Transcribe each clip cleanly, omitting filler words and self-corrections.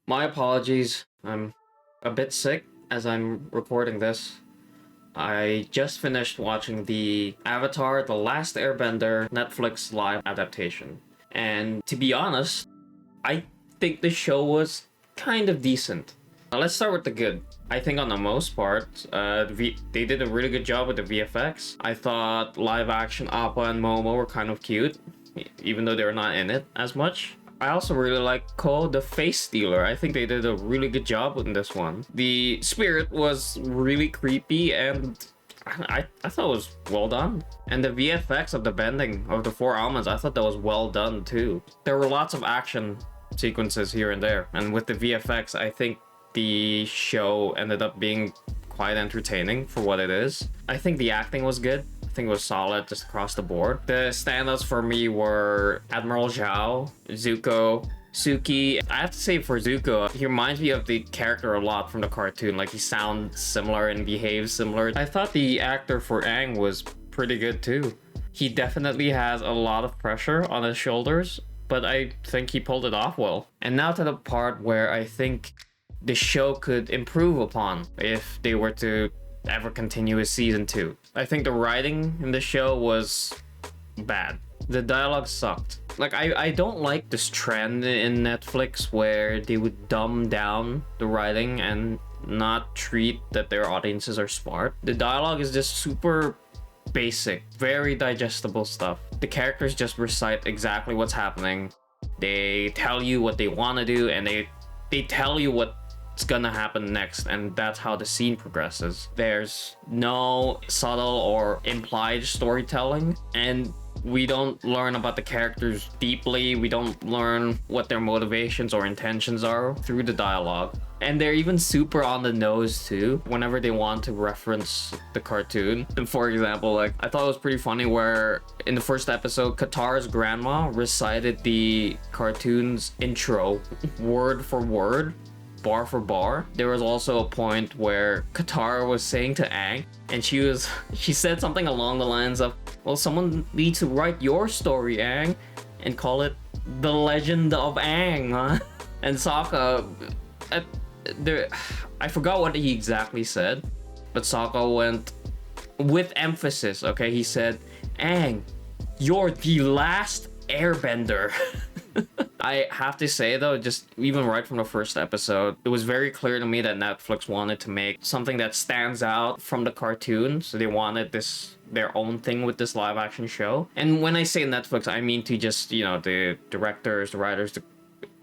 My apologies. I'm a bit sick as I'm recording this. I just finished watching the Avatar: The Last Airbender Netflix live adaptation. And to be honest, I think the show was kind of decent. Now let's start with the good. I think on the most part, they did a really good job with the VFX. I thought live action Appa and Momo were kind of cute, even though they were not in it as much. I also really like Ko, the face stealer. I think they did a really good job in this one. The spirit was really creepy and I thought it was well done. And the VFX of the bending of the four almonds, I thought that was well done too. There were lots of action sequences here and there. And with the VFX, I think the show ended up being quite entertaining for what it is. I think the acting was good. I think it was solid just across the board. The standouts for me were Admiral Zhao, Zuko, Suki. I have to say for Zuko, he reminds me of the character a lot from the cartoon. Like he sounds similar and behaves similar. I thought the actor for Aang was pretty good too. He definitely has a lot of pressure on his shoulders, but I think he pulled it off well. And now to the part where I think the show could improve upon if they were to ever continue a season 2. I think the writing in the show was bad. The dialogue sucked. Like, I don't like this trend in Netflix where they would dumb down the writing and not treat that their audiences are smart. The dialogue is just super basic, very digestible stuff. The characters just recite exactly what's happening. They tell you what they want to do and they tell you what's gonna happen next, and that's how the scene progresses. There's no subtle or implied storytelling, and we don't learn about the characters deeply. We don't learn what their motivations or intentions are through the dialogue. And they're even super on the nose too, whenever they want to reference the cartoon. And for example, like, I thought it was pretty funny where in the first episode, Qatar's grandma recited the cartoon's intro word for word, bar for bar. There was also a point where Qatar was saying to Aang, and she said something along the lines of, well, someone needs to write your story, Aang, and call it The Legend of Aang, huh? And Sokka, I forgot what he exactly said, but Sokka went with emphasis, okay? He said, Aang, you're the last airbender. I have to say though, just even right from the first episode, it was very clear to me that Netflix wanted to make something that stands out from the cartoon. So they wanted their own thing with this live action show. And when I say Netflix, I mean to just, the directors, the writers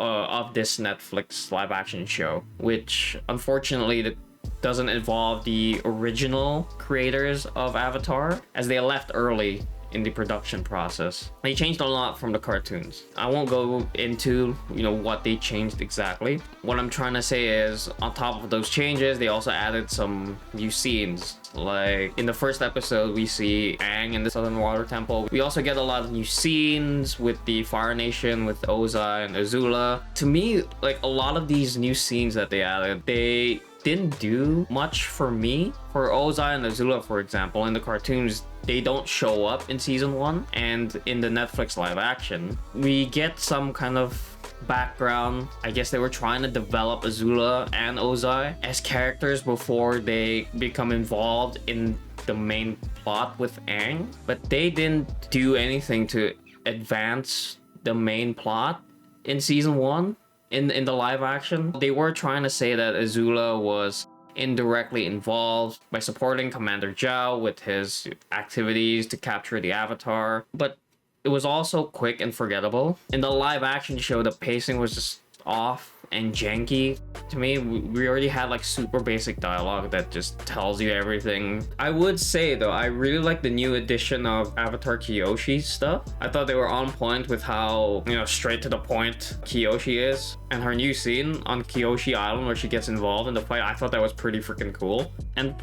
of this Netflix live action show, which unfortunately doesn't involve the original creators of Avatar, as they left early in the production process. They changed a lot from the cartoons. I won't go into, what they changed exactly. What I'm trying to say is, on top of those changes, they also added some new scenes. Like, in the first episode, we see Aang in the Southern Water Temple. We also get a lot of new scenes with the Fire Nation, with Ozai and Azula. To me, like, a lot of these new scenes that they added, they didn't do much for me. For Ozai and Azula, for example, in the cartoons, they don't show up in season 1, and in the Netflix live action, we get some kind of background. I guess they were trying to develop Azula and Ozai as characters before they become involved in the main plot with Aang, but they didn't do anything to advance the main plot in season 1. In the live action, they were trying to say that Azula was indirectly involved by supporting Commander Zhao with his activities to capture the Avatar, but it was also quick and forgettable. In the live action show, the pacing was just off and janky. To me, we already had like super basic dialogue that just tells you everything. I would say though, I really like the new edition of Avatar Kyoshi's stuff. I thought they were on point with how, straight to the point Kyoshi is. And her new scene on Kyoshi Island where she gets involved in the fight, I thought that was pretty freaking cool. And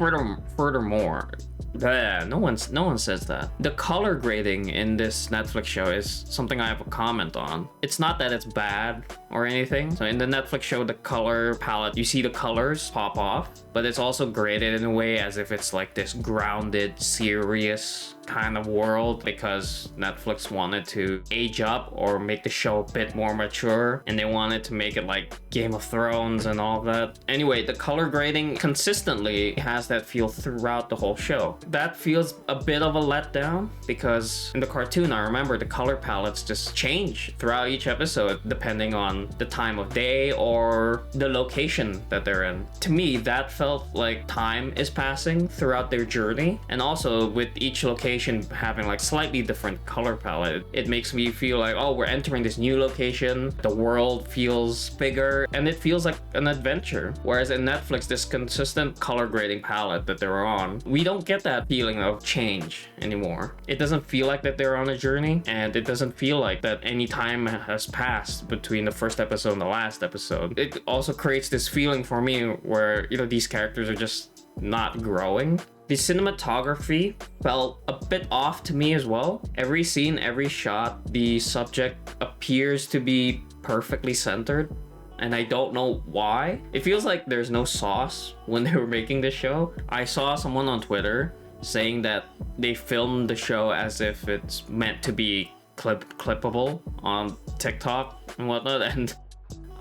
furthermore, no one says that. The color grading in this Netflix show is something I have a comment on. It's not that it's bad or anything. So in the Netflix show, the color palette, you see the colors pop off, but it's also graded in a way as if it's like this grounded, serious kind of world, because Netflix wanted to age up or make the show a bit more mature, and they wanted to make it like Game of Thrones and all of that. Anyway, the color grading consistently has that feel throughout the whole show. That feels a bit of a letdown because in the cartoon, I remember the color palettes just change throughout each episode depending on the time of day or the location that they're in. To me, that felt like time is passing throughout their journey, and also with each location having like slightly different color palette, it makes me feel like, oh, we're entering this new location, the world feels bigger, and it feels like an adventure. Whereas in Netflix, this consistent color grading palette that they're on, we don't get that feeling of change anymore. It doesn't feel like that they're on a journey, and it doesn't feel like that any time has passed between the first episode and the last episode. It also creates this feeling for me where, you know, these characters are just not growing. The cinematography felt a bit off to me as well. Every scene, every shot, the subject appears to be perfectly centered, and I don't know why. It feels like there's no sauce when they were making this show. I saw someone on Twitter saying that they filmed the show as if it's meant to be clippable on TikTok and whatnot, and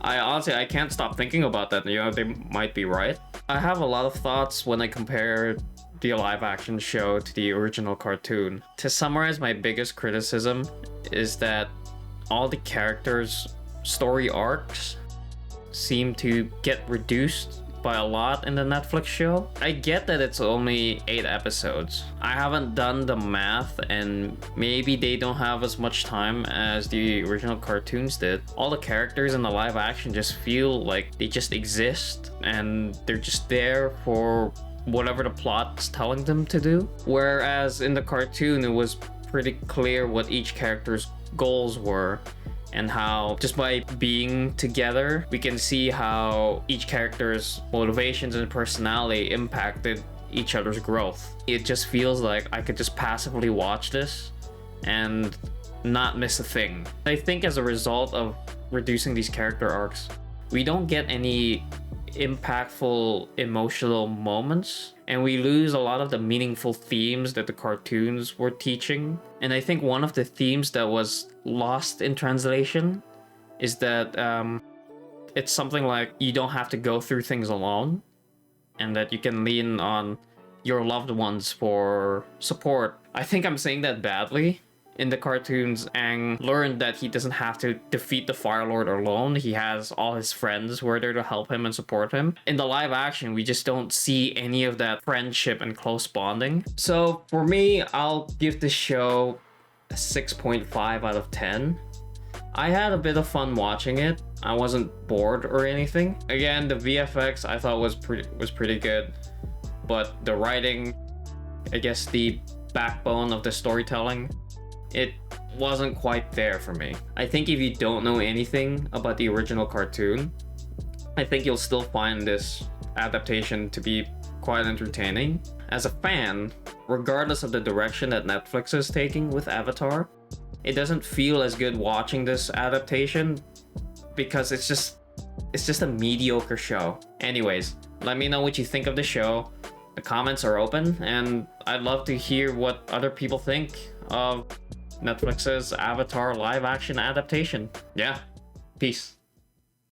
I honestly, I can't stop thinking about that. You know, they might be right. I have a lot of thoughts when I compare the live action show to the original cartoon. To summarize, my biggest criticism is that all the characters' story arcs seem to get reduced by a lot in the Netflix show. I get that it's only 8 episodes. I haven't done the math, and maybe they don't have as much time as the original cartoons did. All the characters in the live action just feel like they just exist and they're just there for whatever the plot's telling them to do. Whereas in the cartoon, it was pretty clear what each character's goals were, and how just by being together, we can see how each character's motivations and personality impacted each other's growth. It just feels like I could just passively watch this and not miss a thing. I think as a result of reducing these character arcs, we don't get any impactful emotional moments, and we lose a lot of the meaningful themes that the cartoons were teaching. And I think one of the themes that was lost in translation is that it's something like you don't have to go through things alone, and that you can lean on your loved ones for support. I think I'm saying that badly. In the cartoons, Aang learned that he doesn't have to defeat the Fire Lord alone. He has all his friends who are there to help him and support him. In the live action, we just don't see any of that friendship and close bonding. So for me, I'll give this show a 6.5 out of 10. I had a bit of fun watching it. I wasn't bored or anything. Again, the VFX I thought was pretty good, but the writing, I guess the backbone of the storytelling, it wasn't quite there for me. I think if you don't know anything about the original cartoon, I think you'll still find this adaptation to be quite entertaining. As a fan, regardless of the direction that Netflix is taking with Avatar, it doesn't feel as good watching this adaptation because it's just a mediocre show. Anyways, let me know what you think of the show. The comments are open, and I'd love to hear what other people think of Netflix's Avatar live action adaptation. Yeah, peace.